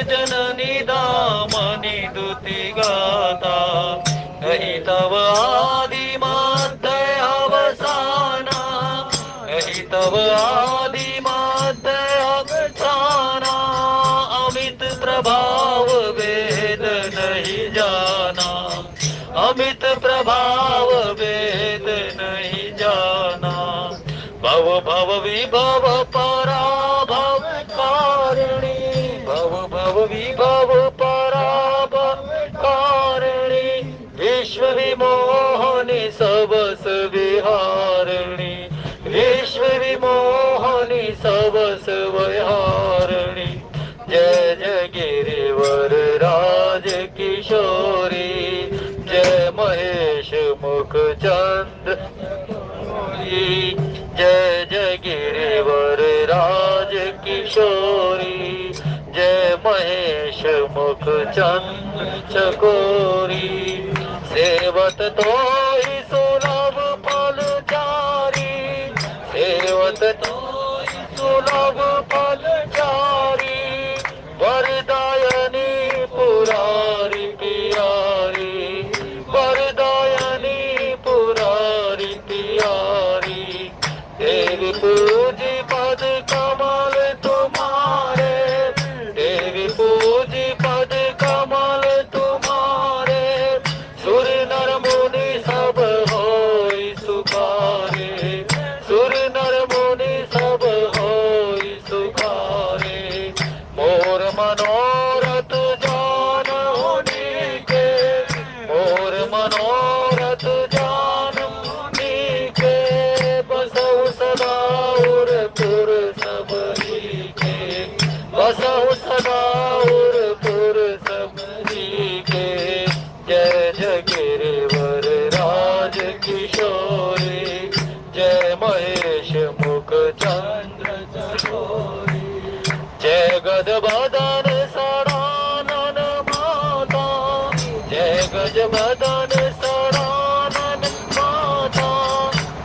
जननी दामनी दुति गाता, नहीं तव आदि मध्य अवसाना, नहीं तव आदि मध्य अवसाना। अमित प्रभाव वेद नहीं जाना, अमित प्रभाव वेद नहीं जाना। भव भव विभव पराभव कारिणी, भव भव विभव पराभव कारिणी। विश्व विमोहनी सबस विहारिणी, विश्व विमोहनी सबस विहारिणी। जय जय गिरिवर राज किशोरी, जय महेश मुख चंद्र। जय जय गिरिवर राज किशोरी, जय महेश मुख चंद्र चकोरी। सेवत तोहि सुलभ फलचारी, सेवत तोहि सुलभ फलचारी। वरदायनी पुरारी पियारी, वरदायनी पुरारी पियारी। देवी पूजी पद कमल तुम्हारे, देवी पूजी पद कमल तुम्हारे। सुर नर मुनि सब होई सुखारे, सुर नर मुनि सब होई सुखारे। मोर मनोरथ जान होनी के, मोर मनोरथ जान होनी के। बसहु सदा उरपुर सबरी के, बसहु सदा उरपुर सबरी के। जय जय गिरिवर राज किशोरी, जय महेश मुख चंद्र चकोरी। जय गज बदन सड़ानन माता, जय गज बदन सड़ानन माता।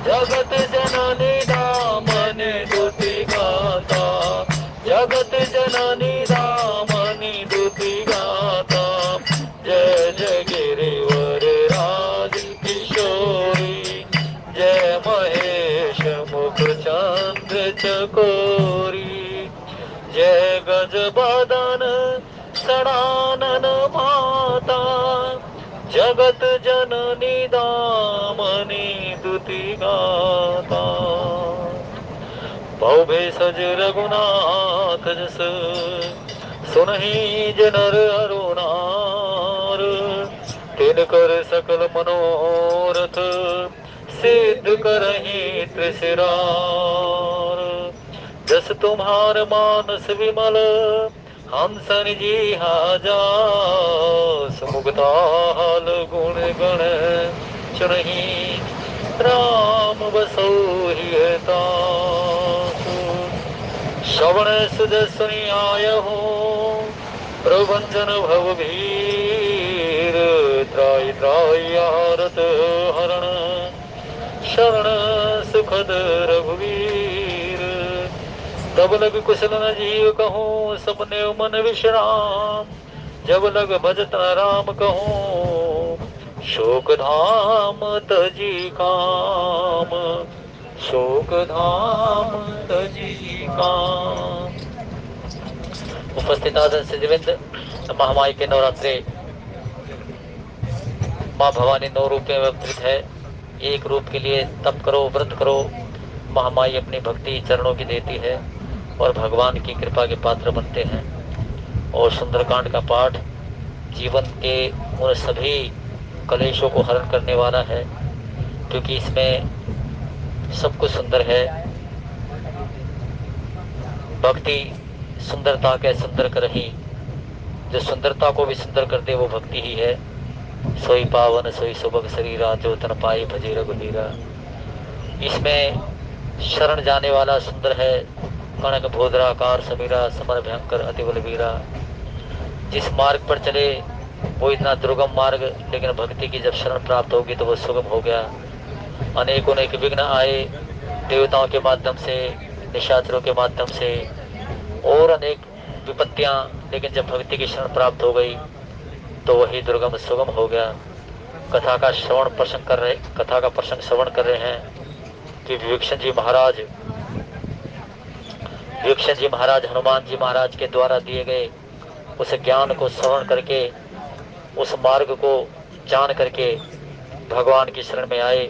जगत जननी दामनी दुति गाता, जगत जननी दामनी दुति गाता। जय जय गिरिवर राज किशोरी, जय महेश मुख चंद्र चकोरी। जय गज बदन सड़ानन माता, जगत जननी दामनी दुति गाता। भव भेषज रघुनाथ जस, सुनहि जे नर अरुणार। तिनकर सकल मनोरथ, सिद्ध करहि त्रिशिरार। जस तुम्हार मानस विमल, हंसन जी जास। मुग्धाल गुण गण चुनहि, राम बसोहि तास। श्रवण सुध सुनि आयहु, प्रवंचन भव भीर। त्राहि त्राहि आरत हरण, शरण सुखद रघुवीर। तब लग कुशल न जीव कहूँ, सपने मन विश्राम। जब लग भजत न राम कहूँ, शोक धाम तजी काम, शोक धाम तजी काम। उपस्थित आदर सिद्धविंद, महामाई के नवरात्रे माँ भवानी 9 रूप में अवतरित है। एक रूप के लिए तप करो, व्रत करो, महामाई अपनी भक्ति चरणों की देती है और भगवान की कृपा के पात्र बनते हैं। और सुंदरकांड का पाठ जीवन के उन सभी कलेशों को हरण करने वाला है, क्योंकि इसमें सब कुछ सुंदर है। भक्ति सुंदरता के सुंदर करही, जो सुंदरता को भी सुंदर कर दे वो भक्ति ही है। सोई पावन सोई सुभग शरीरा, जो तन पाई भजे रघुबीरा। इसमें शरण जाने वाला सुंदर है। कणक भोदराकार समीरा, समर भयंकर अति बलवीरा। जिस मार्ग पर चले वो इतना दुर्गम मार्ग, लेकिन भक्ति की जब शरण प्राप्त होगी तो वो सुगम हो गया। अनेकों अनेक विघ्न आए, देवताओं के माध्यम से, निशाचरों के माध्यम से, और अनेक विपत्तियां लेकिन जब भक्ति की शरण प्राप्त हो गई तो वही दुर्गम सुगम हो गया। कथा का प्रसंग श्रवण कर रहे हैं कि विवेक्षण जी महाराज हनुमान जी महाराज के द्वारा दिए गए उस ज्ञान को श्रवण करके, उस मार्ग को जान करके भगवान की शरण में आए।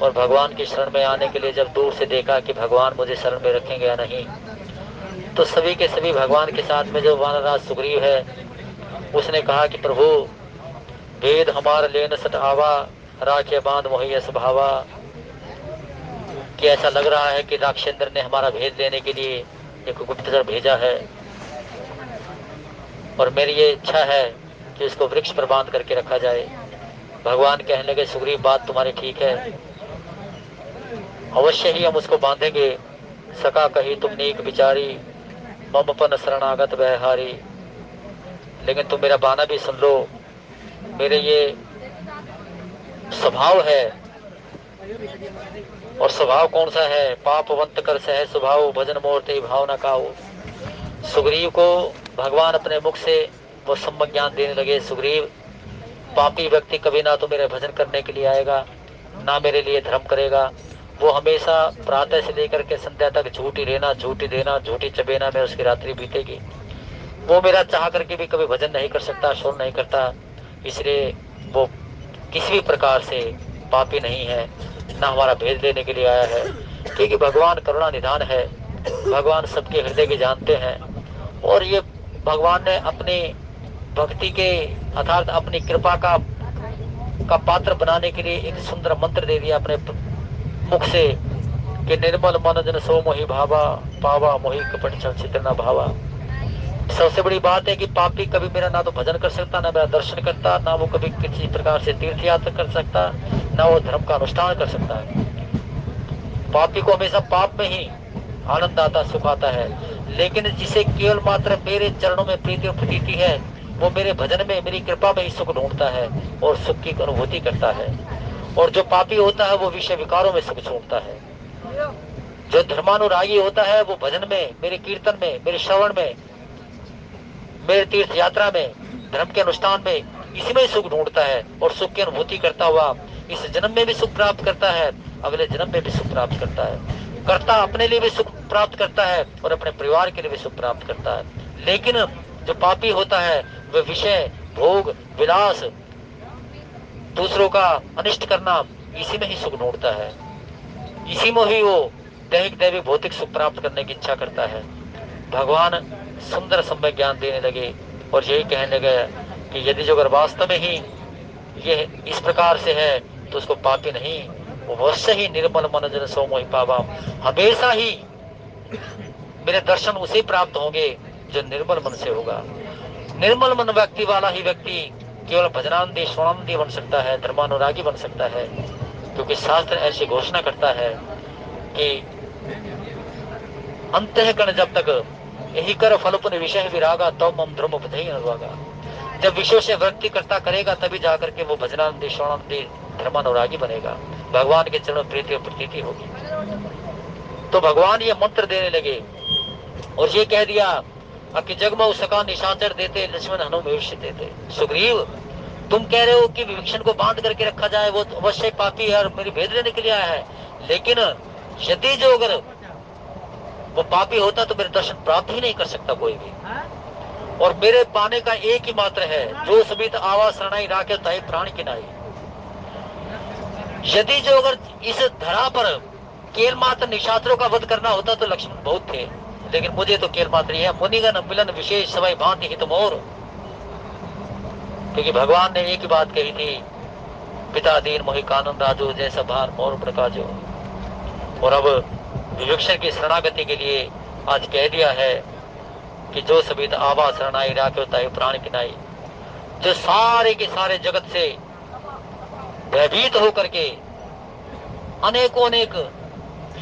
और भगवान की शरण में आने के लिए जब दूर से देखा कि भगवान मुझे शरण में रखेंगे या नहीं, तो सभी के सभी भगवान के साथ में जो वानरराज सुग्रीव है, उसने कहा कि प्रभु, वेद हमार लेन सट आवा, राखे बांध मोहि भावा। कि ऐसा लग रहा है कि राक्षेंद्र ने हमारा भेद लेने के लिए एक गुप्तचर भेजा है, और मेरी ये इच्छा है कि उसको वृक्ष पर बांध करके रखा जाए। भगवान कहने लगे, सुग्रीव, बात तुम्हारी ठीक है, अवश्य ही हम उसको बांधेंगे। सका कही तुम नेक विचारी, मम पन शरणागत व्यहारी। लेकिन तुम मेरा बाना भी सुन लो। मेरे ये स्वभाव है, और स्वभाव कौन सा है? पापवंत कर सह स्वभाव, भजन मोरते भावना काऊ। सुग्रीव को भगवान अपने मुख से वो सम्यक ज्ञान देने लगे। सुग्रीव, पापी व्यक्ति कभी ना तो मेरे भजन करने के लिए आएगा, ना मेरे लिए धर्म करेगा। वो हमेशा प्रातः से लेकर के संध्या तक झूठी रहना, झूठी देना, झूठी चबेना में उसकी रात्रि बीतेगी। वो मेरा चाह करके भी कभी भजन नहीं कर सकता, शोर नहीं करता। इसलिए वो किसी भी प्रकार से पापी नहीं है, ना हमारा भेद लेने के लिए आया है। क्योंकि भगवान करुणा निधान है, भगवान सबके हृदय के जानते हैं। और ये भगवान ने अपनी भक्ति के अर्थात अपनी कृपा का पात्र बनाने के लिए एक सुंदर मंत्र दे दिया अपने मुख से कि निर्मल मन जन सो मोहि भावा, पावा मोहि कपट चित्र न भावा। सबसे बड़ी बात है कि पापी कभी मेरा ना तो भजन कर सकता, ना मेरा दर्शन करता, ना वो कभी किसी प्रकार से तीर्थ यात्रा कर सकता, ना वो धर्म का अनुष्ठान कर सकता है। पापी को हमेशा पाप में ही आनंद आता, सुख आता है। लेकिन जिसे केवल मात्र मेरे चरणों में प्रीति और प्रतीति है, वो मेरे भजन में, मेरी कृपा में ही सुख ढूंढता है और सुख की अनुभूति करता है। और जो पापी होता है वो विषय विकारों में सुख ढूंढता है। जो धर्मानुरागी होता है वो भजन में, मेरे कीर्तन में, मेरे श्रवण में, मेरे तीर्थ यात्रा में, धर्म के अनुष्ठान में, इसी में सुख ढूंढता है और सुख की अनुभूति करता हुआ इस जन्म में भी सुख प्राप्त करता है, अगले जन्म में भी सुख प्राप्त करता है। करता अपने लिए भी सुख प्राप्त करता है और अपने परिवार के लिए भी सुख प्राप्त करता है। लेकिन जो पापी होता है वह विषय, भोग, विलास, दूसरों का अनिष्ट करना, इसी में ही सुख ढूंढता है। इसी में ही वो दैविक भौतिक सुख प्राप्त करने की इच्छा करता है। भगवान सुंदर समय ज्ञान देने लगे और यही कहने लगे कि यदि जो अगर वास्तव में ही ये इस प्रकार से है तो उसको पापी नहीं, वो अवश्य ही निर्मल मन जन सो मोहि पावा। हमेशा ही मेरे दर्शन उसे प्राप्त होंगे जो निर्मल मन से होगा। निर्मल मन व्यक्ति वाला ही व्यक्ति केवल भजनानंदी, श्रवणानंदी बन सकता है, धर्मानुरागी बन सकता है। क्योंकि शास्त्र ऐसी घोषणा करता है कि अंतःकरण जब तक यही कर फलपुन विषय विरागा तो मम ध्रुव बधई अनुरागा। जब विषयों से वृत्ति करता करेगा तभी जाकर के वो भजनानंदी, श्रवणानंदी, धर्मानुरागी बनेगा, भगवान के चरणों प्रीति और प्रतीति होगी। तो भगवान ये मंत्र देने लगे और ये कह दिया कि जगमग सका निशाचर देते, लक्ष्मण हनु भविष्य देते। सुग्रीव, तुम कह रहे हो कि विभीषण को बांध करके रखा जाए, वो अवश्य पापी है और मेरी भेद लेने के लिए आया है। लेकिन यदि जो अगर वो पापी होता तो मेरे दर्शन प्राप्त ही नहीं कर सकता कोई भी। और मेरे पाने का एक ही मात्र है, जो सबित आवा शरणाई राखे ताई प्राण की नाई। यदि जो अगर इस धरा पर केवल मात्र निशाचरों का वध करना होता तो लक्ष्मण बहुत थे, लेकिन मुझे तो केवल मात्र यह मुनिगण मिलन विशेष सवै भांति हित मोर। क्योंकि भगवान ने एक ही बात कही थी, पिता दीन मोहि कानन राजो, जैसा भार मोर प्रकाशो। और अब विभीषण की शरणागति के लिए आज कह दिया है कि जो सभी आवा शरणाई राखे ताई प्राण की नाई। जो सारे के सारे जगत से भयभीत होकर के अनेकों अनेक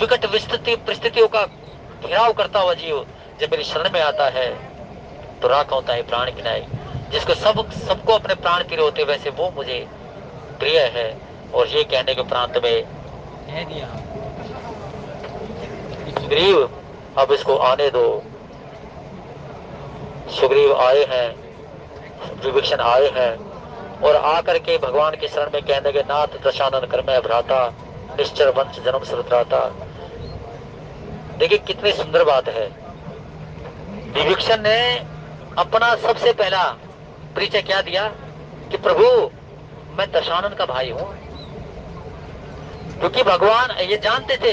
विकट परिस्थितियों का घेराव करता हुआ जीव जब मेरी शरण में आता है तो राख होता है प्राण की नाई। जिसको सबको अपने प्राण प्रिय होते वैसे वो मुझे प्रिय है। और ये कहने के प्रांत में कह दिया, सुग्रीव अब इसको आने दो। सुग्रीव आए हैं, विभीषण आए हैं और आकर के भगवान के शरण में कहने लगे, नाथ दशानन कर मैं भ्राता, निश्चर वंश जन्म सुरत्राता। देखिए कितनी सुंदर बात है। विभीषण ने अपना सबसे पहला परिचय क्या दिया कि प्रभु मैं दशानन का भाई हूं। क्योंकि भगवान ये जानते थे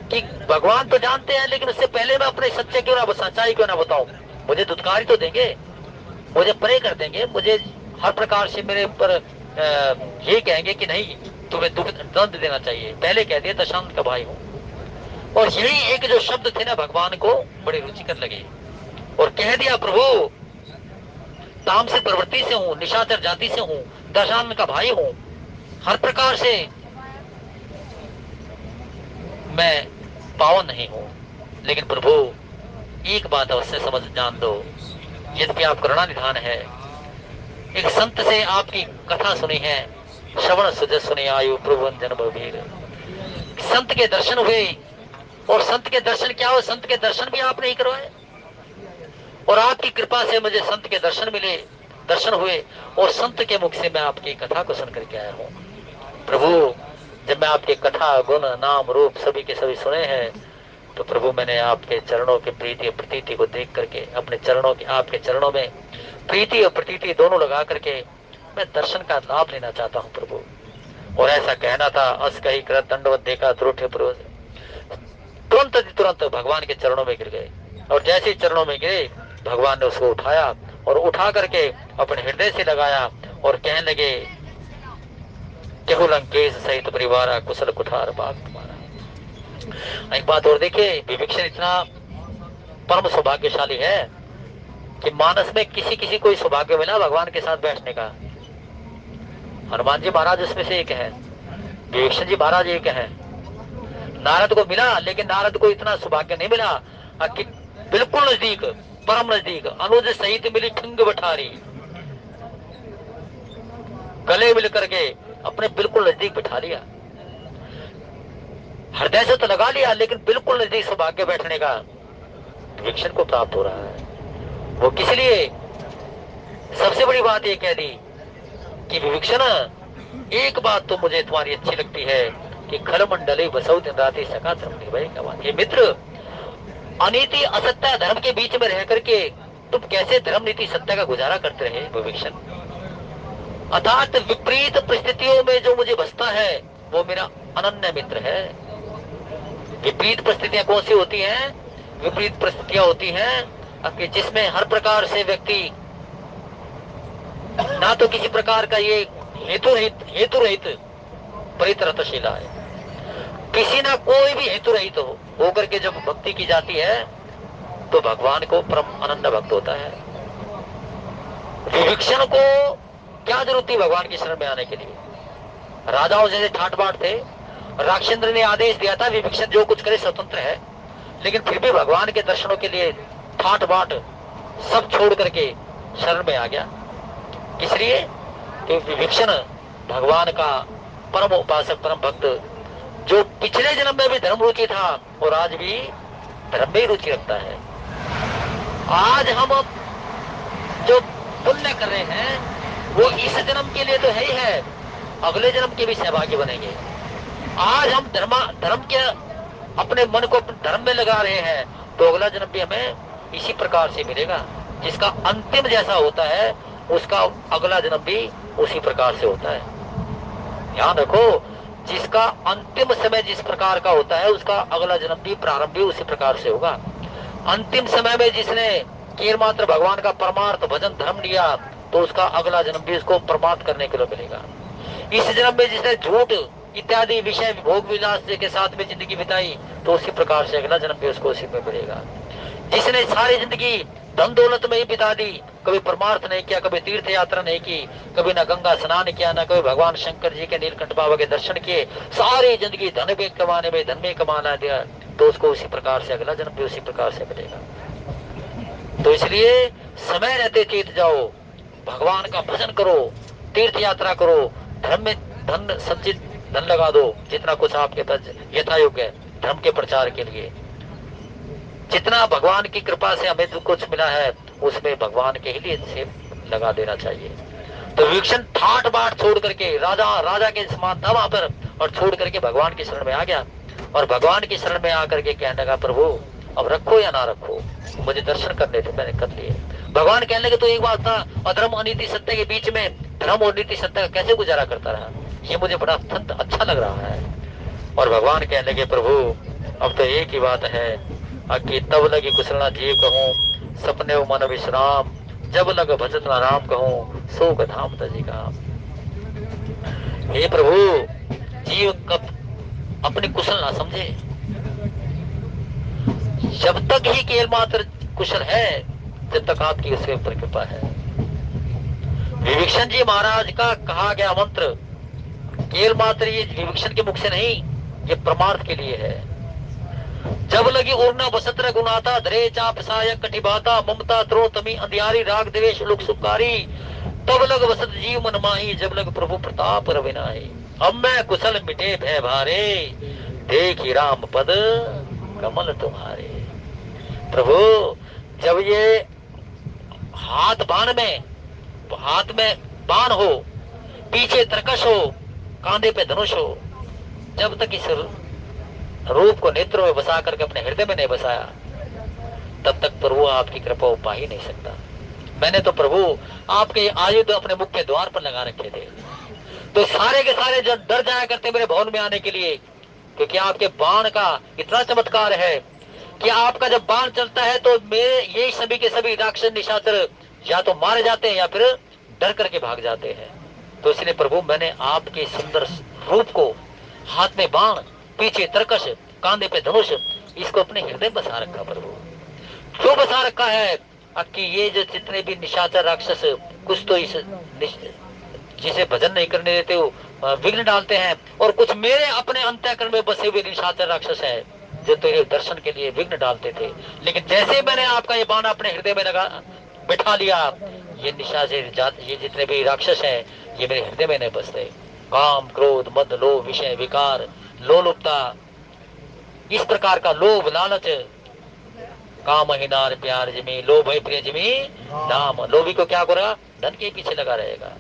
कि भगवान तो जानते हैं, लेकिन उससे पहले मैं अपने सच्चे क्यों ना, सच्चाई क्यों ना बताऊं। मुझे दुत्कारी तो देंगे, मुझे परे कर देंगे, मुझे हर प्रकार से मेरे ऊपर ये कहेंगे कि नहीं तुम्हें दंड देना चाहिए। पहले कह दिया दशानन का भाई हूं। और यही एक जो शब्द थे ना भगवान को बड़े रुचिकर लगे और कह दिया प्रभु तामसिक प्रवृत्ति से हूं, निशाचर जाति से हूं, दशानन का भाई हूं, हर प्रकार से मैं पावन नहीं हूं। लेकिन प्रभु एक बात अवश्य समझ जान दो, यद्यपि आप करुणा निधान है, एक संत से आपकी कथा सुनी है, श्रवण सुजय सुने आयु प्रभु जन्म वीर। संत के दर्शन हुए और संत के दर्शन क्या हो, संत के दर्शन भी आपने ही करवाए और आपकी कृपा से मुझे संत के दर्शन मिले, दर्शन हुए और संत के मुख से मैं आपकी कथा को सुन करके आया हूँ। प्रभु जब मैं आपके कथा गुण नाम रूप सभी के सभी सुने हैं, तो प्रभु मैंने आपके चरणों की प्रीति और प्रतीति को देख करके अपने चरणों की, आपके चरणों में प्रीति और प्रतीति दोनों लगा करके मैं दर्शन का लाभ लेना चाहता हूँ प्रभु। और ऐसा कहना था, अस कही कर दंडवत देखा द्रोठे प्रभु, तुरंत भगवान के चरणों में गिर गए और जैसे ही चरणों में गिरे भगवान ने उसको उठाया और उठा करके अपने हृदय से लगाया और कहने लगे, केहू लंकेश सहित परिवार कुशल कुठार बाग तुम्हारा। एक बात और देखिए, विभीषण इतना परम सौभाग्यशाली है कि मानस में किसी किसी को सौभाग्य मिला भगवान के साथ बैठने का। हनुमान जी महाराज उसमें से एक है, विभीषण जी महाराज एक है। नारद को मिला, लेकिन नारद को इतना सौभाग्य नहीं मिला कि बिल्कुल नजदीक, परम नजदीक अनुज सहित मिली ठिंग बठारी, गले मिल करके अपने बिल्कुल नजदीक बिठा लिया। हृदय से तो लगा लिया, लेकिन बिल्कुल नजदीक सौभाग्य बैठने का विभीषण को प्राप्त हो रहा है। वो किस लिए, सबसे बड़ी बात ये कह दी कि विभीषण एक बात तो मुझे तुम्हारी अच्छी लगती है कि खल मंडली बसौ दिन राति सका धर्म निभाई का बात। ये मित्र, अनीति असत्य धर्म के बीच में रह करके तुम कैसे धर्म नीति सत्य का गुजारा करते रहे विभीषण। अर्थात विपरीत परिस्थितियों में जो मुझे बसता है वो मेरा अनन्य मित्र है। विपरीत परिस्थितियां कौन सी होती हैं? विपरीत परिस्थितियां होती हैं कि जिसमें हर प्रकार से व्यक्ति ना तो किसी प्रकार का ये हेतु रहित परितरतशीला है, किसी ना कोई भी हेतु रहित हो होकर के जब भक्ति की जाती है तो भगवान को परम अनन्य भक्त होता है। विभीषण को क्या जरूरत थी भगवान की शरण में आने के लिए? राजाओं जैसे ठाट बाट थे, राक्षेंद्र ने आदेश दिया था विभीषण जो कुछ करे स्वतंत्र है, लेकिन फिर भी भगवान के दर्शनों के लिए ठाट बाट सब छोड़ करके शरण में आ गया। इसलिए कि विभीषण भगवान का परम उपासक, परम भक्त, जो पिछले जन्म में भी धर्म रुचि था और आज भी धर्म में रुचि रखता है। आज हम जो पुण्य कर रहे हैं वो इस जन्म के लिए तो है ही है, अगले जन्म के भी सहभागी बनेंगे। आज हम धर्म के अपने मन को धर्म में लगा रहे हैं तो अगला जन्म भी हमें इसी प्रकार से मिलेगा। जिसका अंतिम जैसा होता है उसका अगला जन्म भी उसी प्रकार से होता है। ध्यान रखो, जिसका अंतिम समय जिस प्रकार का होता है उसका अगला जन्म भी प्रारंभ भी उसी प्रकार से होगा। अंतिम समय में जिसने केवल मात्र भगवान का परमार्थ भजन धर्म लिया तो उसका अगला जन्म भी उसको परमार्थ करने के लिए मिलेगा। इस जन्म में जिसने झूठ इत्यादि विषय भोग विलास के साथ में जिंदगी बिताई तो उसी प्रकार से अगला जन्म भी उसको उसी में मिलेगा। जिसने सारी जिंदगी धन दौलत में ही बिता दी, कभी परमार्थ नहीं किया, कभी तीर्थ यात्रा नहीं की, कभी न गंगा स्नान किया, न कभी भगवान शंकर जी के नीलकंठ बाबा के दर्शन किए, सारी जिंदगी धन में कमाने में धन में कमाना दिया तो उसको उसी प्रकार से अगला जन्म भी उसी प्रकार से मिलेगा। तो इसलिए समय रहते तीर्थ जाओ, भगवान का भजन करो, तीर्थ यात्रा करो, धर्म में धन संचित धन लगा दो जितना कुछ आपके पास यथा योग्य है धर्म के प्रचार के लिए। जितना भगवान की कृपा से हमें जो कुछ मिला है उसमें भगवान के ही लिए से लगा देना चाहिए। तो विभीषण ठाट बाट छोड़ करके राजा के समान था वहां पर, और छोड़ करके भगवान की शरण में आ गया। और भगवान की शरण में आकर के कहने लगा, प्रभु अब रखो या ना रखो, मुझे दर्शन करने थे, मैंने कर लिए। भगवान कहने लगे, तो एक बात था, अधर्म अनीति सत्य के बीच में धर्म और नीति सत्य का कैसे गुजारा करता रहा, ये मुझे बड़ा अत्यंत अच्छा लग रहा है। और भगवान कहने लगे, प्रभु अब तो एक ही बात है कि तब लगी कुशलना जीव कहूँ, सपने मन विश्राम, जब लग भजत राम कहूँ, शोक धाम तजी काम। हे प्रभु, जीव कब अपनी कुशल ना समझे, जब तक ही केवल मात्र कुशल है, जब तक आपकी उसके ऊपर कृपा है। विभीषण जी महाराज का कहा गया मंत्र केवल मात्र ये विभीषण के मुख से नहीं, ये परमार्थ के लिए है। जब लगी उड़ना बसत रघुनाथा, धरे चाप सहायक कटिबाता, ममता त्रो तमी अंधियारी, राग देवेश लोक सुखारी, तब लग बसत जीव मन माही, जब लग प्रभु प्रताप रविनाही। अब मैं कुशल मिटे भय भारे, देखी राम पद कमल तुम्हारे। प्रभु जब ये हाथ में बाण हो, पीछे तरकश हो, कांधे पे धनुष हो, जब तक इस रूप को नेत्रों में बसा करके अपने हृदय में नहीं बसाया, तब तक प्रभु आपकी कृपा हो पा ही नहीं सकता। मैंने तो प्रभु आपके आयुध अपने मुख्य द्वार पर लगा रखे थे, तो सारे के सारे जो डर जाया करते मेरे भवन में आने के लिए, क्योंकि आपके बाण का इतना चमत्कार है कि आपका जब बाण चलता है तो मेरे ये सभी के सभी राक्षस निशाचर या तो मारे जाते हैं या फिर डर करके भाग जाते हैं। तो इसलिए प्रभु मैंने आपके सुंदर रूप को, हाथ में बाण, पीछे तरकश, कांधे पे धनुष, इसको अपने हृदय में बसा रखा। प्रभु क्यों बसा रखा है कि ये जो जितने भी निशाचर राक्षस कुछ तो इस जिसे भजन नहीं करने देते हो विघ्न डालते हैं, और कुछ मेरे अपने अंतःकरण में बसे हुए निशाचर राक्षस है जो तेरे दर्शन के लिए विघ्न डालते थे। लेकिन जैसे मैंने आपका ये बाण अपने हृदय में लगा बिठा लिया, ये निशाचर ये जितने भी राक्षस हैं ये मेरे हृदय में नहीं बसते। काम क्रोध मद लोभ विषय विकार लोलुपता, इस प्रकार का लोभ लालच, काम हिनार प्यार जमी, लोभ है प्रिय जमी नाम। लोभी को क्या करेगा, धन के पीछे लगा रहेगा।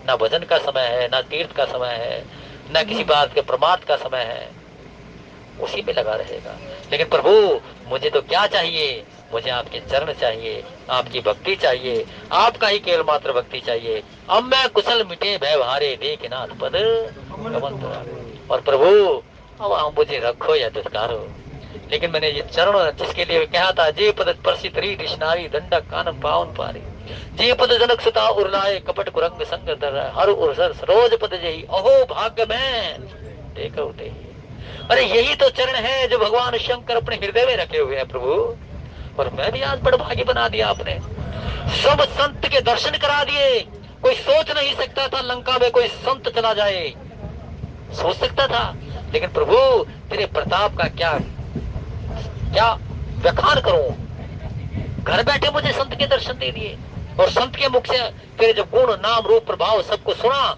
ना भजन का समय है, ना तीर्थ का समय है, ना किसी बात के प्रमाद का समय है, उसी में लगा रहेगा। लेकिन प्रभु मुझे तो क्या चाहिए, मुझे आपके चरण चाहिए, आपकी भक्ति चाहिए, आपका ही केवल मात्र भक्ति चाहिए। अब मैं कुशल मिटे भय भारे, देख नाथ पद कमल तुम्हारे। और प्रभु अब आप मुझे रखो या दुष्कारो, लेकिन मैंने ये चरण जिसके लिए कहा था, जे पद प्रसित री कृष्णारी दंडक कानन पावन पारी, जे पद जनक सुता उर्लाए, कपट कुरंग संग दर, हर उर्सर सरोज पद जही, अहो भाग्य में देखो ते। अरे यही तो चरण है जो भगवान शंकर अपने हृदय में रखे हुए हैं प्रभु। और मैं भी आज बड़ा भाग्य बना दिया आपने, सब संत के दर्शन करा दिए। कोई सोच नहीं सकता था लंका में कोई संत चला जाए, सोच सकता था, लेकिन प्रभु तेरे प्रताप का क्या क्या व्याख्यान करूं। घर बैठे मुझे संत के दर्शन दे दिए, और संत के मुख से तेरे जो गुण नाम रूप प्रभाव सबको सुना,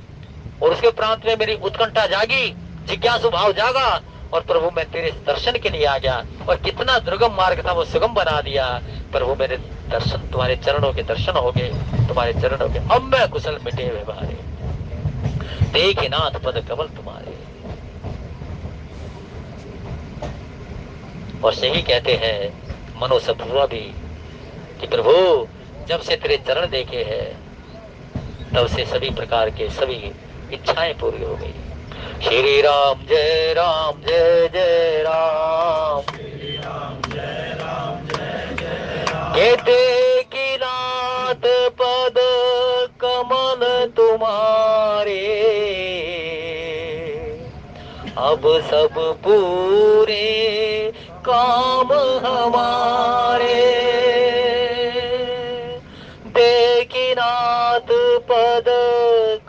और उसके प्रांत में मेरी उत्कंठा जागी, जिज्ञासु भाव जागा, और प्रभु मैं तेरे दर्शन के लिए आ गया। और कितना दुर्गम मार्ग था वो सुगम बना दिया। प्रभु मेरे दर्शन, तुम्हारे चरणों के दर्शन हो गए, तुम्हारे चरणों के। अब मैं कुशल मिटे हुए भारे, देखे नाथ पद कमल तुम्हारे। और सही कहते हैं मनो सपूरा भी कि प्रभु जब से तेरे चरण देखे हैं तब से सभी प्रकार के सभी इच्छाएं पूरी हो गई। श्री राम जय राम जय जय राम, श्री राम जय राम जय जय राम। कहते कि नाथ पद कमल तुम्हारे, अब सब पूरे काम हमारे। देखी नाथ पद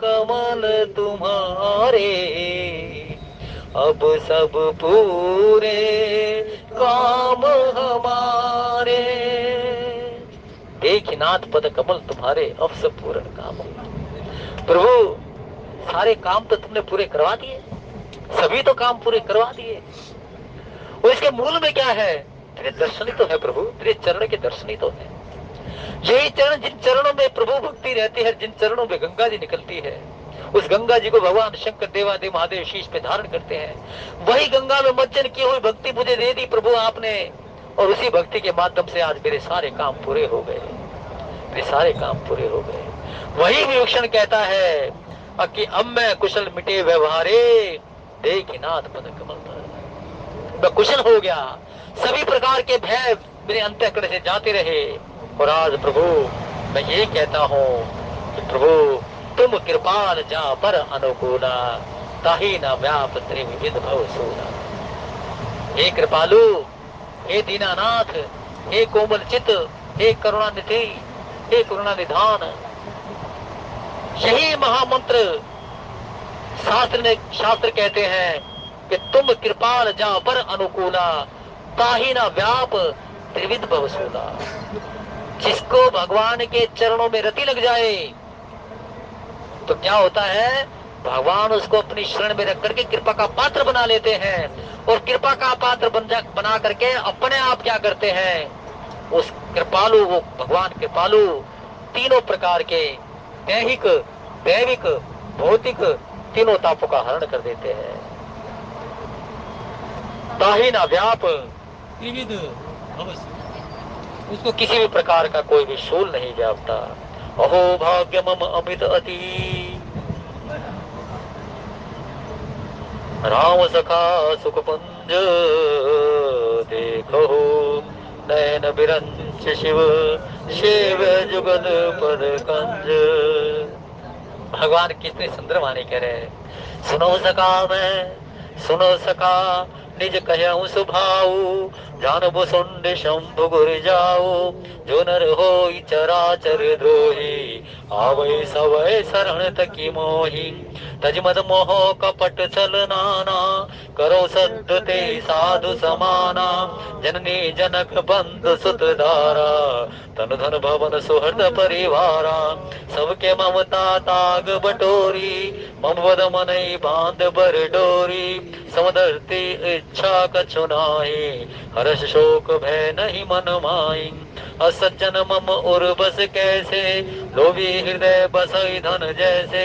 कमल तुम्हारे, अब सब पूरे काम हमारे। देखी नाथ पद कमल तुम्हारे, अब सब पूर्ण काम। प्रभु सारे काम तो तुमने पूरे करवा दिए, सभी तो काम पूरे करवा दिए। और इसके मूल में क्या है, तेरे दर्शन ही तो है प्रभु, तेरे चरण के दर्शन ही तो है। यही चरण, जिन चरणों में प्रभु भक्ति रहती है, जिन चरणों में गंगा जी निकलती है, उस गंगा जी को भगवान शंकर देवादेव महादेव शीश पे धारण करते हैं। वही गंगा में मज्जन की हुई भक्ति मुझे दे दी प्रभु आपने, और उसी भक्ति के माध्यम से आज मेरे सारे काम पूरे हो गए, मेरे सारे काम पूरे हो गए। वही विभूषण कहता है कि अब मैं कुशल मिटे व्यवहारे, देखी नाथ पद कमल पर। मैं कुशल हो गया, सभी प्रकार के भय मेरे अंतःकरण से जाते रहे, और आज प्रभु मैं ये कहता हूँ कि प्रभु तुम कृपाल जा पर अनुकूला, ताही न व्याप त्रिविध भव सूला। हे कृपालु, हे दीनानाथ, हे कोमल चित, हे करुणानिधि, हे करुणा निधान, यही महामंत्र शास्त्र कहते हैं कि तुम कृपाल जा पर अनुकूला, ताही न व्याप त्रिविध भव सूला। जिसको भगवान के चरणों में रति लग जाए तो क्या होता है, भगवान उसको अपनी शरण में रख करके कृपा का पात्र बना लेते हैं, और कृपा का पात्र बना करके अपने आप क्या करते हैं, उस कृपालु, वो भगवान कृपालु तीनों प्रकार के दैहिक, दैविक, भौतिक तीनों तापों का हरण कर देते हैं। ताही ना व्याप त्रिविध भव सूला, उसको किसी भी प्रकार का कोई भी शूल नहीं व्यापता। अहो भाग्य मम अमित अति, राम सखा सुख पुंज, देखो नयन बिरंच शिव, शिव जुगल पद कंज। भगवान कितने सुंदर वाणी कह रहे हैं। सुनो सखा मैं, सुनो सखा निज कहूँ सुभाऊ, जानबो सुंड शंभु गुर जाओ, जो नर हो चराचर द्रोही, आवै सवै शरण तकी मोही। तज मद मोह कपट छल नाना, करो सद्य ते साधु समाना, जननी जनक बंधु सुत धारा, तन धन भवन सुहृद परिवारा। सबके ममता ताग बटोरी, मम वद मनई बांध बर डोरी, समदर्ती इच्छा कछु नाहि, हर्ष शोक भय नहीं मन माई। असज्जन मम उर बस कैसे, लोभी हृदय बसई धन जैसे,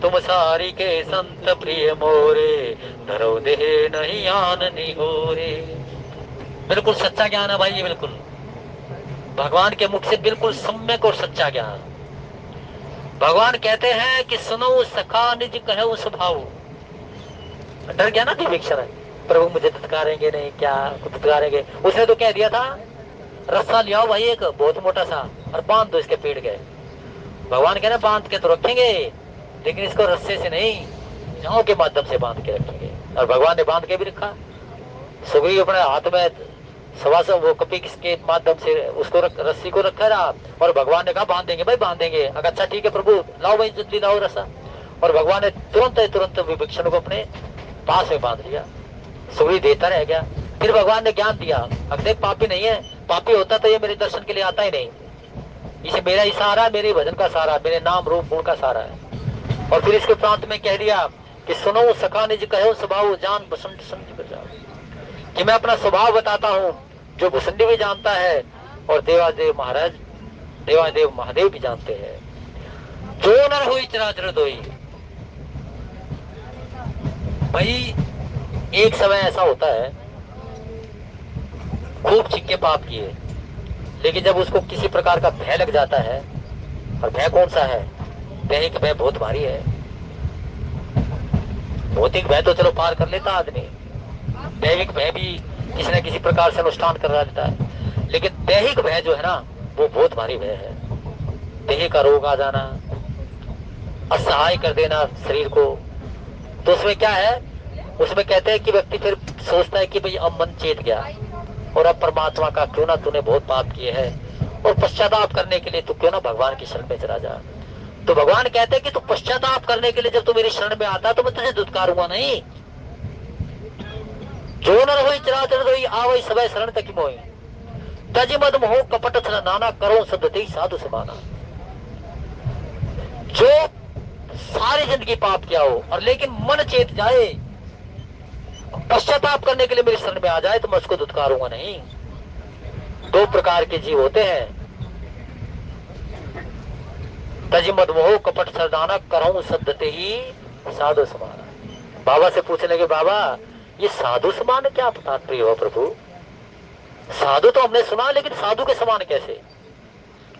तुम सारी के संत प्रिय मोरे, धरो देह नहीं आन निहोरे। बिल्कुल सच्चा ज्ञान है भाई, ये बिल्कुल भगवान के मुख से बिल्कुल सम्यक और सच्चा ज्ञान। भगवान कहते हैं कि सुनो सखा निज कहूँ स्वभाव। डर गया ना विभीषण, प्रभु मुझे धत्कारेंगे नहीं, क्या धत्कारेंगे। उसने तो कह दिया था रस्सा लियाओ भाई एक बहुत मोटा सा और बांध दो इसके पेड़ के। भगवान कह रहे बांध के तो रखेंगे, लेकिन इसको रस्से से नहीं, जाओ के माध्यम से बांध के रखेंगे। और भगवान ने बांध के भी रखा। सुग्रीव अपने हाथ में सवासो वो कपी के माध्यम से उसको रस्सी को रखा रहा, और भगवान ने कहा बांध देंगे भाई, बांध देंगे। अगर अच्छा ठीक है प्रभु, लाओ भाई जल्दी लाओ रस्सा। और भगवान ने तुरंत विभीषण को अपने पास में बांध लिया। सुग्रीव देता रह गया। फिर भगवान ने ज्ञान दिया, अब देख पापी नहीं है, पापी होता तो ये मेरे दर्शन के लिए आता ही नहीं। इसे मेरा ही सहारा, मेरे भजन का सहारा, मेरे नाम रूप गुण का सहारा है। और फिर इसके प्रांत में कह दिया कि सुनो सखा निज कहो स्वभाव, जान बसंत समझ कर जाओ। कि मैं अपना स्वभाव बताता हूँ, जो भुसंडी भी जानता है और देवादेव महाराज, देवादेव महादेव भी जानते हैं। जो नर हुई चराचर दोई। भाई एक समय ऐसा होता है, खूब चिक्के पाप किए, लेकिन जब उसको किसी प्रकार का भय लग जाता है, और भय कौन सा है, दैहिक भय बहुत भारी है। भौतिक भय तो चलो पार कर लेता आदमी, दैविक भय भी किसी न किसी प्रकार से अनुष्ठान करा लेता है, लेकिन दैहिक भय जो है ना, वो बहुत भारी भय है। देह का रोग आ जाना, असहाय कर देना शरीर को, तो उसमें क्या है, उसमें कहते हैं कि व्यक्ति फिर सोचता है कि भाई अब मन चेत गया, और अब परमात्मा का क्यों ना तूने बहुत पाप किए हैं, और पश्चाताप करने के लिए तू क्यों ना भगवान की शरण में चला जा। तो भगवान कहते हैं कि तू पश्चाताप करने के लिए जब तू मेरी शरण में आता तो मैं तुझे दुत्कारूंगा नहीं। जो नर होई चराचर दोई, आवई सबे शरण तक मोई, तज मद मोह कपट छल नाना, करो सद्यते साधु समाना। जो सारी जिंदगी पाप किया हो और लेकिन मन चेत जाए, पश्चाताप करने के लिए मेरी शरण में आ जाए, तो मैं उसको दुत्कारूंगा नहीं। दो प्रकार के जीव होते हैं, तजी मदमोह कपट सरदाना करऊं सद्धते ही साधु समान। बाबा से पूछने लगे, बाबा ये साधु समान क्या तात्पर्य हो प्रभु? साधु तो हमने सुना, लेकिन साधु के समान कैसे?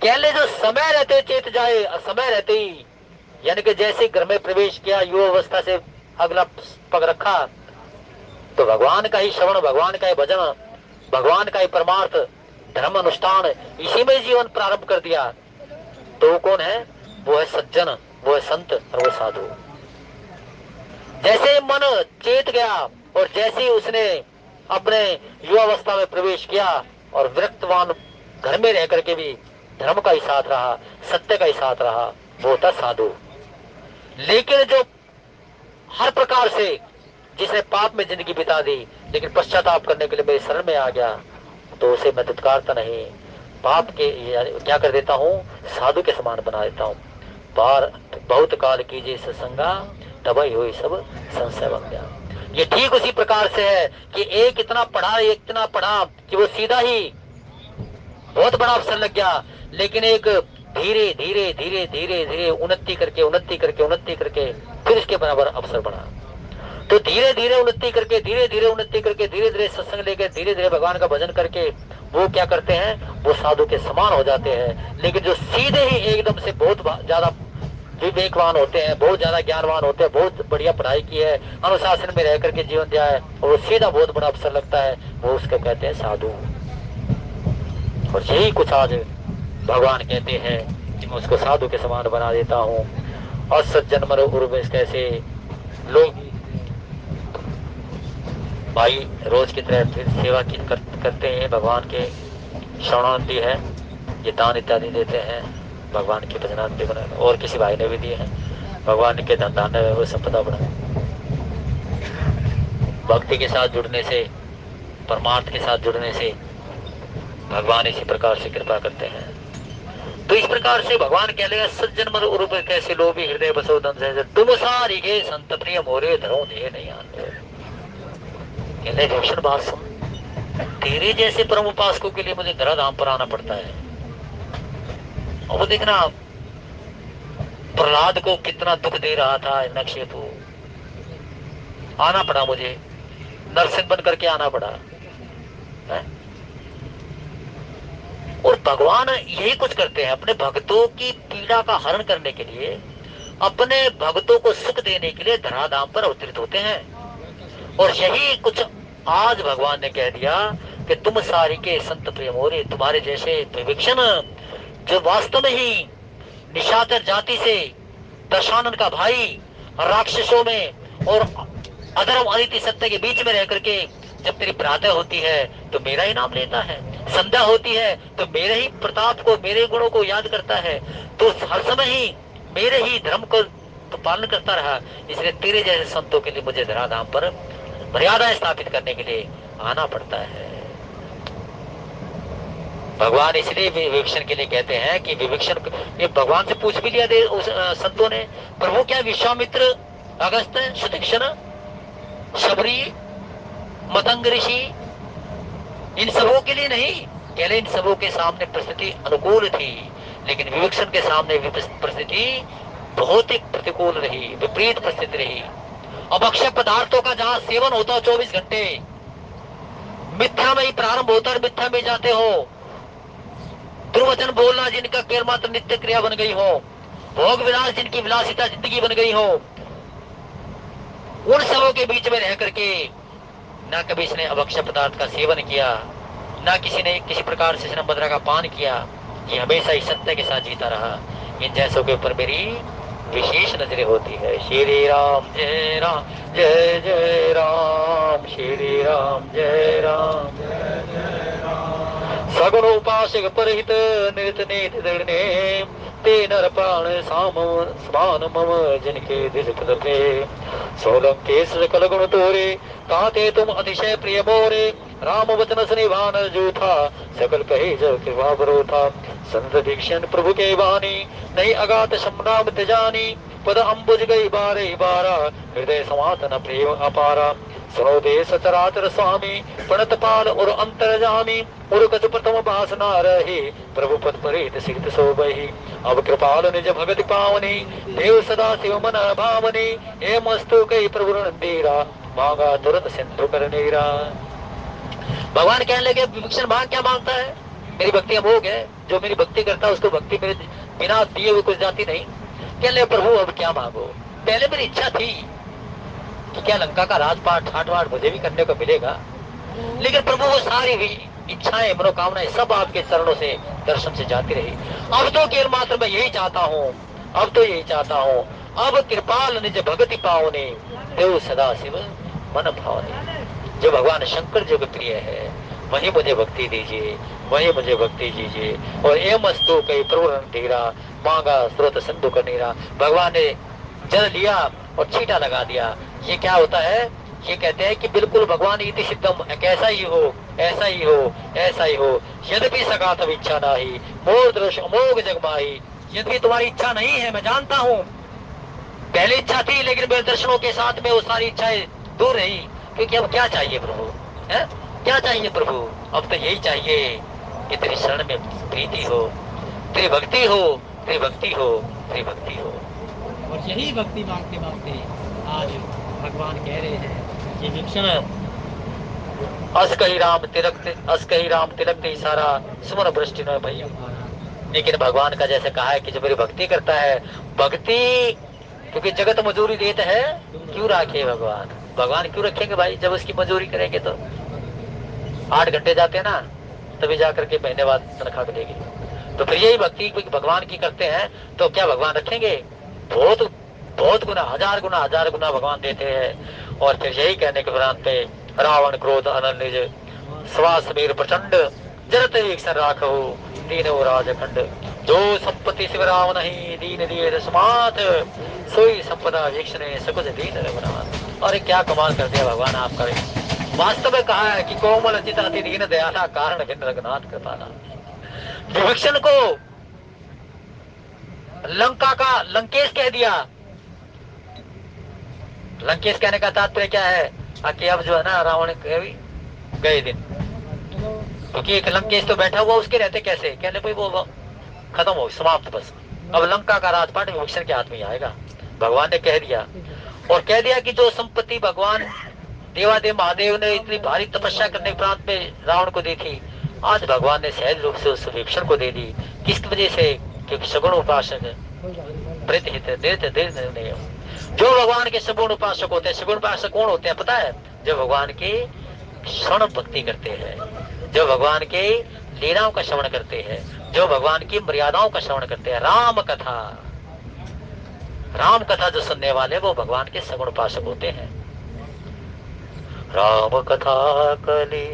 कह ले जो समय रहते चेत जाए, समय रहते ही, यानी कि जैसे घर में प्रवेश किया, युवा अवस्था से अगला पग रखा, तो भगवान का ही श्रवण, भगवान का ही भजन, भगवान का ही परमार्थ धर्म अनुष्ठान, इसी में जीवन प्रारंभ कर दिया, तो वो कौन है? वो है सज्जन, वो है संत और वो साधु। जैसे मन चेत गया और जैसे ही उसने अपने युवावस्था में प्रवेश किया और विरक्तवान घर में रह करके भी धर्म का ही साथ रहा, सत्य का ही साथ रहा, वो होता साधु। लेकिन जो हर प्रकार से जिसने पाप में जिंदगी बिता दी, लेकिन पश्चाताप करने के लिए मेरे शरण में आ गया, तो उसे मैं दुत्कारता नहीं, पाप के क्या कर देता हूँ, साधु के समान बना देता हूँ। बार बहुत काल कीजिए सत्संगा, तभी हुई सब संशय बन गया। ये ठीक उसी प्रकार से है कि एक इतना पढ़ा कि वो सीधा ही बहुत बड़ा अफसर लग गया, लेकिन एक धीरे धीरे धीरे धीरे धीरे उन्नति करके फिर इसके बराबर अफसर बना। तो धीरे धीरे उन्नति करके धीरे धीरे सत्संग लेके धीरे धीरे भगवान का भजन करके वो क्या करते हैं, वो साधु के समान हो जाते हैं। लेकिन जो सीधे ही एकदम से बहुत ज्यादा विवेकवान होते हैं, बहुत ज्यादा ज्ञानवान होते हैं, बहुत बढ़िया पढ़ाई की है, अनुशासन में रह करके जीवन दिया है, और वो सीधा बहुत बड़ा अफसर लगता है, वो उसको कहते हैं साधु। और यही कुछ आज भगवान कहते हैं कि मैं उसको साधु के समान बना देता हूँ। और सज्जन मरो उर्वेश, कैसे लोग भाई रोज की तरह फिर सेवा की करते हैं, भगवान के शरणार्थी है, ये दान इत्यादि देते हैं, भगवान की भजनार्थी बना, और किसी भाई ने भी दिए हैं, भगवान के धन दान वो संपदा बना। भक्ति के साथ जुड़ने से, परमार्थ के साथ जुड़ने से भगवान इसी प्रकार से कृपा करते हैं। तो इस प्रकार से भगवान कह लेगा, सज्जन मर उर्व कैसे लोभी हृदय बसो दन से, तुम सारी के संत प्रिय मोरे धरो दे नहीं आते। कहले भूषण बात सुन, तेरे जैसे परम उपासकों के लिए मुझे धराधाम पर आना पड़ता है। और वो देखना प्रहलाद को कितना दुख दे रहा था नक्षेपु, आना पड़ा मुझे, नरसिंह बन करके आना पड़ा है? और भगवान यही कुछ करते हैं, अपने भक्तों की पीड़ा का हरण करने के लिए, अपने भक्तों को सुख देने के लिए धराधाम पर अवतरित होते हैं। और यही कुछ आज भगवान ने कह दिया कि तुम सारी के संत प्रिय मोरे, तुम्हारे जैसे विवेक्षण जो वास्तव में ही निशाचर जाति से दशानन का भाई, राक्षसों में और अधर्म अनिति सत्य के बीच में रह करके जब तेरी प्रातः होती है तो मेरा ही नाम लेता है, संध्या होती है तो मेरे ही प्रताप को, मेरे गुणों को याद करता है, तो हर समय ही मेरे ही धर्म को तो पालन करता रहा। इसलिए तेरे जैसे संतों के लिए मुझे धराधाम पर मर्यादा स्थापित करने के लिए आना पड़ता है। भगवान इसलिए विवेक्षण के लिए कहते हैं कि विवेक्षण, ये भगवान से पूछ भी लिया दे उस संतों ने, प्रभु क्या विश्वामित्र, अगस्त, सुतीक्षण, शबरी, मतंग ऋषि, इन सबों के लिए नहीं? कहले इन सबों के सामने परिस्थिति अनुकूल थी, लेकिन विवेक्षण के सामने परिस्थिति बहुत ही प्रतिकूल रही, विपरीत परिस्थिति रही। अब अक्षय पदार्थों का जहां सेवन होता हो 24 घंटे, मिथ्या में ही प्रारंभ होता है, मिथ्या में जाते हो, दुर्वचन बोलना जिनका केवल मात्र नित्य क्रिया बन गई हो, भोग विलास जिनकी विलासिता जिंदगी बन गई हो, उन सबों के बीच में रह करके ना कभी इसने अभक्ष्य पदार्थ का सेवन किया, ना किसी ने किसी प्रकार से स्नान मदिरा का पान किया, ये हमेशा ही सत्य के साथ जीता रहा। इन जैसों के ऊपर मेरी विशेष नजरें होती है। श्री राम जय राम, जय जय राम, श्री राम जय राम, जय जय राम। सगुण उपासक परहित नित नीत दृढ़ने, ते नर प्राण समान मम जिनके दिल कदमे, सोलम के सकल गुण तोरे, ताते तुम अतिशय प्रिय मोरे, राम वचन स्नेहान जूथा, सकल कहे जो कृपा बरोथा, संत दीक्षण प्रभु के वाणी, नहीं अगात शमनाम तजानी, पद अम्बुज गई बारे बारा, हृदय समातन प्रेम अपारा। सुनो देश चराचर स्वामी, प्रणत पाल और अंतरजामी। और गज प्रथम बासना रहे, प्रभु पद परित सिद्ध सोबहि। अब कृपाल निज भगति पावनी, देव सदा शिव मन भावनी। हे मस्तु कई प्रभु रणधीरा, मांगा तुरंत सिंधु कर नीरा। भगवान कहने लगे विभीषण मांग क्या मांगता है? मेरी भक्ति अमोघ है, जो मेरी भक्ति करता है उसको भक्ति मेरे बिना दिए हुए कुछ जाती नहीं। कहने लगे प्रभु अब क्या मांगो? पहले मेरी इच्छा थी कि क्या लंका का राजपाट ठाट वाट मुझे भी करने को मिलेगा, लेकिन प्रभु वो सारी भी इच्छाएं मनोकामनाएं सब आपके चरणों से दर्शन से जाती रही। अब तो केवल मात्र मैं यही चाहता हूँ, अब तो यही चाहता हूँ, अब कृपाल निज भगति पावने, देव सदा शिव मन भावने। जो भगवान शंकर जो प्रिय है वही मुझे भक्ति दीजिए, वही मुझे भक्ति दीजिए। और एम अस्तु कई प्रभु रणधीरा, मांगा स्रोत सिंधु का नीरा। भगवान ने जल लिया और छींटा लगा दिया। ये क्या होता है? ये कहते हैं कि बिल्कुल भगवान इति सिद्धम, ऐसा ही हो, ऐसा ही हो, ऐसा ही हो। यद्यपि सगात इच्छा नाही, मोर दृश्य अमोघ जगमाही। यद्यपि तुम्हारी इच्छा नहीं है, मैं जानता हूँ, पहले इच्छा थी, लेकिन मेरे दर्शनों के साथ में वो सारी इच्छाएं दूर रही। क्योंकि अब क्या चाहिए प्रभु? है क्या चाहिए प्रभु? अब तो यही चाहिए कि तेरी शरण में प्रीति हो, तेरी भक्ति हो, तेरी भक्ति हो, तेरी भक्ति हो। और यही भक्ति मांगते मांगते आज भगवान कह रहे हैं कि विभीषण अस कही राम तिलक इशारा, सुमन वृष्टि न भई। लेकिन भगवान का जैसे कहा है कि जो मेरी भक्ति करता है, भक्ति क्योंकि जगत मजूरी देता है, क्यों राखे भगवान? भगवान क्यों रखेंगे भाई? जब उसकी मजूरी करेंगे तो 8 घंटे जाते हैं ना, तभी जाकर के महीने बाद तनख्वाह मिलेगी। तो फिर यही भक्ति भगवान की करते हैं तो क्या भगवान रखेंगे? बहुत बहुत गुना, हजार गुना भगवान देते हैं। और फिर यही कहने के उपरांत पे रावण क्रोध अनल निज, श्वास वीर प्रचंड, जरत वीक्षण राखो दीन राजखंड। जो संपत्ति शिव राव नहीं, दीन दिए दशमात, सोई संपदा वीक्षण सकुच दीन रघुनाथ। और क्या कमाल कर दिया भगवान आपका। वास्तव में कहा है कि कोमल चित अति दीन दयाला, कारण भिन्न रघुनाथ कृपाला। विभीषण को लंका का लंकेश कह दिया। लंकेश कहने का तात्पर्य क्या है? कि अब जो है ना रावण गए दिन, क्योंकि एक लंकेश तो बैठा हुआ, उसके रहते कैसे? कहने भाई वो खत्म हो, समाप्त बस। अब लंका का राजपाट विभीषण के हाथ में आएगा। भगवान ने कह दिया, और कह दिया कि जो संपत्ति भगवान देवादेव महादेव ने इतनी भारी तपस्या करने के उपरांत में रावण को दी थी, आज भगवान ने सहज रूप से उस विभीषण को दे दी। किस वजह से? क्योंकि सगुण उपासक जो भगवान के सगुण उपासक होते हैं। सगुण उपासक कौन होते हैं पता है? जो भगवान के श्रवण भक्ति करते हैं, जो भगवान के लीलाओं का श्रवण करते हैं, जो भगवान की मर्यादाओं का श्रवण करते हैं। राम कथा जो सुनने वाले वो भगवान के सगुण उपासक होते हैं। राम कथा कली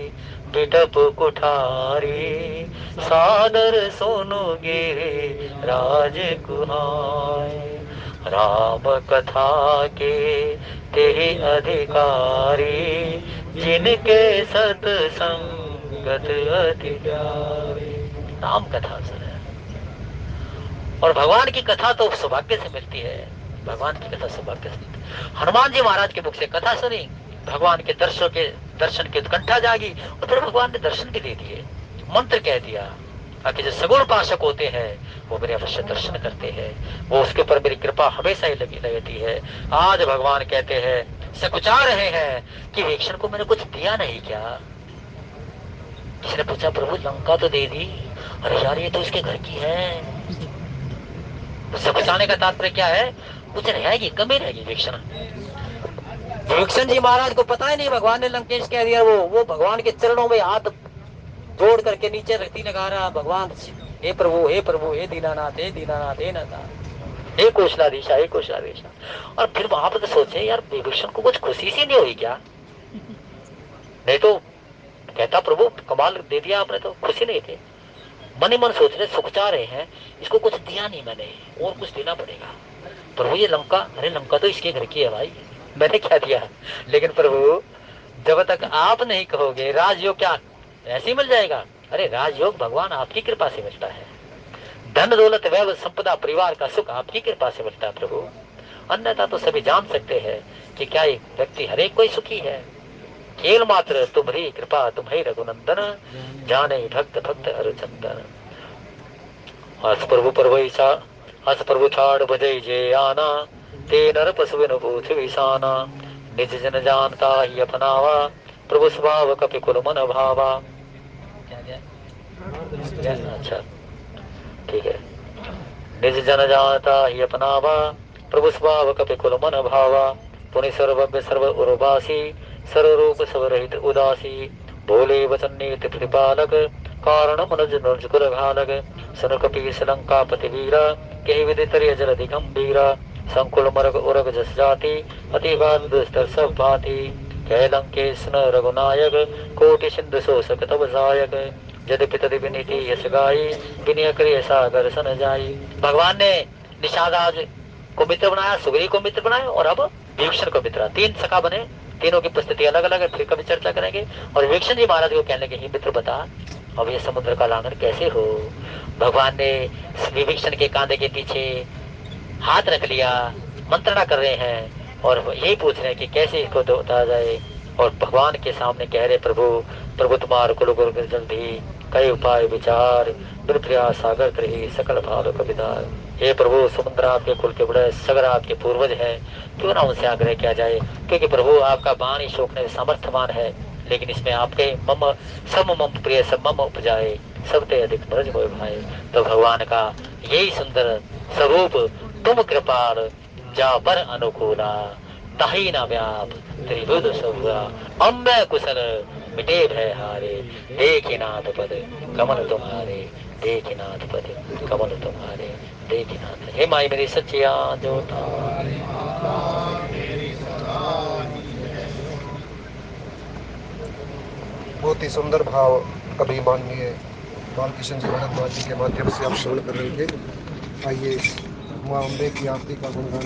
बिटप कुठारी, सादर सोनु गिरे राज कुहाय। राम कथा के तेहि अधिकारी, जिनके सत्संगत अति प्यारे। राम कथा सुने। और भगवान की कथा तो सौभाग्य से मिलती है, भगवान की कथा सौभाग्य से मिलती है। हनुमान जी महाराज के मुख से कथा सुनी, भगवान के दर्शन की उत्कंठा जागी, और फिर भगवान ने दर्शन भी दे दिए, मंत्र कह दिया कि जो सगुण उपासक होते हैं वो मेरे अवश्य दर्शन करते हैं, वो उसके ऊपर मेरी कृपा हमेशा ही लगी रहती है। आज भगवान कहते हैं, सकुचा रहे हैं कि विभीषण को मैंने कुछ दिया नहीं क्या? किसी ने पूछा प्रभु लंका तो दे दी, अरे यार ये तो उसके घर की है। सकुचाने का तात्पर्य क्या है? कुछ रहेगी, कमी रहेगी। विभीषण जी महाराज को पता ही नहीं भगवान ने लंकेश कह दिया। वो भगवान के चरणों में हाथ जोड़ करके नीचे रखती लगा रहा, भगवान हे प्रभु हे प्रभु, हे दीनानाथ हे दीनानाथ, हे नाथ, हे कौशलाधीशा, हे कौशलाधीशा। और फिर वहां पर तो सोचे यार विभीषण को कुछ खुशी सी नहीं हुई क्या? नहीं तो कहता प्रभु कमाल दे दिया आपने, तो खुशी नहीं थे। मन ही मन सोच रहे, सुखचा रहे हैं, इसको कुछ दिया नहीं मैंने, और कुछ देना पड़ेगा। प्रभु ये लंका, अरे लंका तो इसके घर की है भाई, मैंने क्या दिया? लेकिन प्रभु जब तक आप नहीं कहोगे राजयोग क्या ऐसे ही मिल जाएगा? अरे राजयोग भगवान आपकी कृपा से मिलता है, धन दौलत वैभव संपदा परिवार का सुख आपकी कृपा से मिलता है प्रभु। अन्यथा तो सभी जान सकते हैं कि क्या एक व्यक्ति हरेक कोई सुखी है। केवल मात्र तुम्हारी कृपा तुम्हारी रघुनंदन, जाने भक्त भक्त हरचंदन। हस प्रभु परवैसा हस प्रभु छाड़ भजई जे आना, ते नर पशु बिन पूछ विसाना। निज जन जानता ही अपनावा, प्रभु स्वभाव कपि कुल मन भावा। अच्छा ठीक है। निज जन जानता ही अपनावा, प्रभु स्वभाव कपि कुल मन भावा। पुनि सर्वज्ञ सर्व उर्वासी, सर्वरूप सब रहित उदासी। भोले वचन नीति प्रतिपालक, कारण मनोज नुज कुल घालक। सन कपीस लंकापति वीरा, के विदित जल दिगंभीरा। संकुल मरग उरग जस जाति, अति बात दुस्तर सब भांति। कह लंकेश न रघुनायक, कोटि सिंधु शोषक तब जायक। यद्यपि तदि विनीति यश गाई, विनय करिय सागर सन जाई। भगवान ने निषादराज को मित्र बनाया, सुग्रीव को मित्र बनाया और अब विभीषण को मित्र। तीन सखा बने, तीनों की परिस्थिति अलग अलग है, फिर कभी चर्चा करेंगे। और विभीषण जी महाराज को कहने लगे, हे मित्र बता अब ये समुद्र का लांघन कैसे हो। भगवान ने विभीषण के कांधे के पीछे हाथ रख लिया, मंत्रणा कर रहे हैं और यही पूछ रहे हैं कि कैसे इसको उतारा जाए। और भगवान के सामने कह रहे, प्रभु प्रभु तुम्हार कुल गुरु जल्दी, कई उपाय विचार, बिन प्रयास सागर त्रही, सकल भाव कविदार। हे प्रभु समुद्र आपके कुल के बड़े, सगर आपके पूर्वज हैं, क्यों ना उनसे आग्रह किया जाए। क्योंकि प्रभु आपका बाण ही शोकने सामर्थ्यवान है, लेकिन इसमें आपके मम सब मम प्रिय सब मम उपजाए, सबते अधिक ब्रज मोह भाए। तो भगवान का यही सुंदर स्वरूप, तुम कृपाल जा पर अनुकूला, ताही न व्याप त्रिभुज सहुआ। अम्बे कुशल मिटे भय हारे, देखि नाथ पद कमल तुम्हारे, देखि नाथ पद कमल तुम्हारे, देखि नाथ। हे माई मेरी सच्चिया जो बहुत ही सुंदर भाव अभी माननीय बालकृष्ण जी भारद्वाज जी के माध्यम से आप श्रवण कर रहे थे। आइए माँ अम्बे की आरती का गुणगान